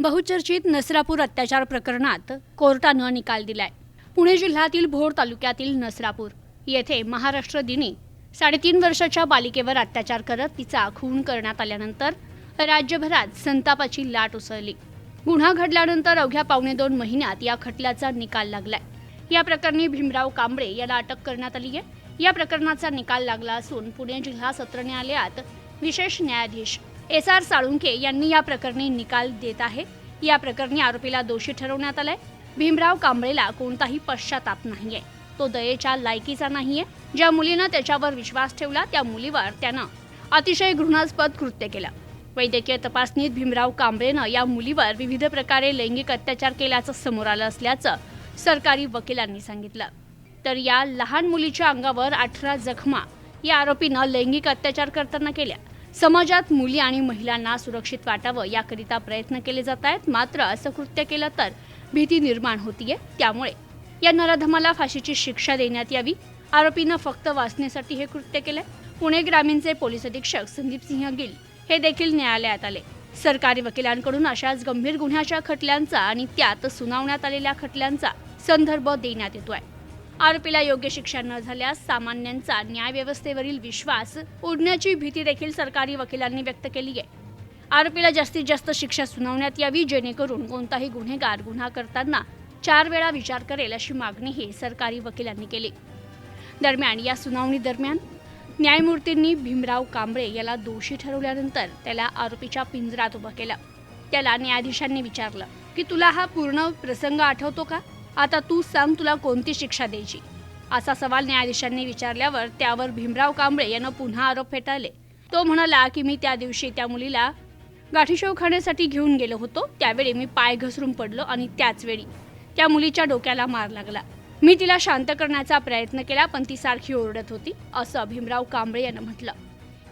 बहुचर्चित नसरापूर अत्याचार प्रकरणात कोर्टानं निकाल दिलाय। पुणे जिल्ह्यातील भोर तालुक्यातील नसरापूर येथे महाराष्ट्र दिनी 3.5 वर्षाच्या बालिकेवर अत्याचार करत तिचा खून करण्यात आल्यानंतर राज्यभरात संतापाची लाट उसळली। गुन्हा घडल्यानंतर अवघ्या 2.5 महिन्यात या खटल्याचा निकाल लागलाय। या प्रकरणी भीमराव कांबळे याला अटक करण्यात आली आहे। या प्रकरणाचा निकाल लागला असून पुणे जिल्हा सत्र न्यायालयात विशेष न्यायाधीश एस.आर. साळुंखे यांनी या प्रकरणी निकाल देत आहे। या प्रकरणी आरोपीला दोषी ठरवण्यात आलाय। भीमराव कांबळेला कोणताही पश्चाताप नाहीये, तो दयेच्या लायकीचा नाहीये। ज्या मुलीनं त्याच्यावर विश्वास ठेवला त्या मुलीवर त्यानं अतिशय घृणास्पद कृत्य केलं। वैद्यकीय तपासणीत भीमराव कांबळेनं या मुलीवर विविध प्रकारे लैंगिक अत्याचार केल्याचं समोर आलं असल्याचं सरकारी वकिलांनी सांगितलं। तर या लहान मुलीच्या अंगावर 18 जखमा या आरोपीनं लैंगिक अत्याचार करताना केल्या। समाजात मुली आणि महिलांना सुरक्षित वाटावं याकरिता प्रयत्न केले जात आहेत, मात्र असं कृत्य केलं तर भीती निर्माण होतीये। त्यामुळे या नराधमाला फाशीची शिक्षा देण्यात यावी। आरोपीनं फक्त वाचण्यासाठी हे कृत्य केलंय। पुणे ग्रामीणचे पोलीस अधीक्षक संदीप सिंह गिल हे देखील न्यायालयात आले। सरकारी वकिलांकडून अशाच गंभीर गुन्ह्याच्या खटल्यांचा आणि त्यात सुनावण्यात आलेल्या खटल्यांचा संदर्भ देण्यात येतोय। आरोपीला योग्य शिक्षा न झाल्यास सामान्यांचा न्यायव्यवस्थेवरील विश्वास उडण्याची भीती देखील सरकारी वकिलांनी व्यक्त केली आहे। आरोपीला जास्तीत जास्त शिक्षा सुनावण्यात यावी, जेणेकरून कोणताही गुन्हेगार गुन्हा करताना 4 वेळा विचार करेल अशी मागणीही सरकारी वकिलांनी केली। दरम्यान या सुनावणी दरम्यान न्यायमूर्तींनी भीमराव कांबळे याला दोषी ठरवल्यानंतर त्याला आरोपीच्या पिंजऱ्यात उभं केलं। त्याला न्यायाधीशांनी विचारलं की तुला हा पूर्ण प्रसंग आठवतो का? आता तू सांग, तुला कोणती शिक्षा द्यायची? असा सवाल न्यायाधीशांनी विचारल्यावर त्यावर भीमराव कांबळे यानं पुन्हा आरोप फेटाळले। तो म्हणाला की मी त्या दिवशी त्या मुलीला गाठीशेव खाण्यासाठी घेऊन गेलो होतो। त्यावेळी मी पाय घसरून पडलो आणि त्याच वेळी त्या मुलीच्या डोक्याला मार लागला। मी तिला शांत करण्याचा प्रयत्न केला, पण ती सारखी ओरडत होती, असं भीमराव कांबळे यानं म्हटलं।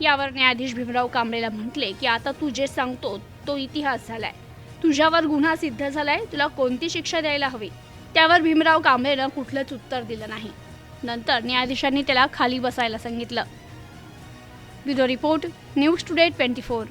यावर न्यायाधीश भीमराव कांबळेला म्हटले की आता तू जे सांगतो तो इतिहास झालाय, तुझ्यावर गुन्हा सिद्ध झालाय, तुला कोणती शिक्षा द्यायला हवी? त्यावर भीमराव कांबळेनं कुठलंच उत्तर दिलं नाही। नंतर न्यायाधीशांनी त्याला खाली बसायला सांगितलं। Bureau report, news today 24।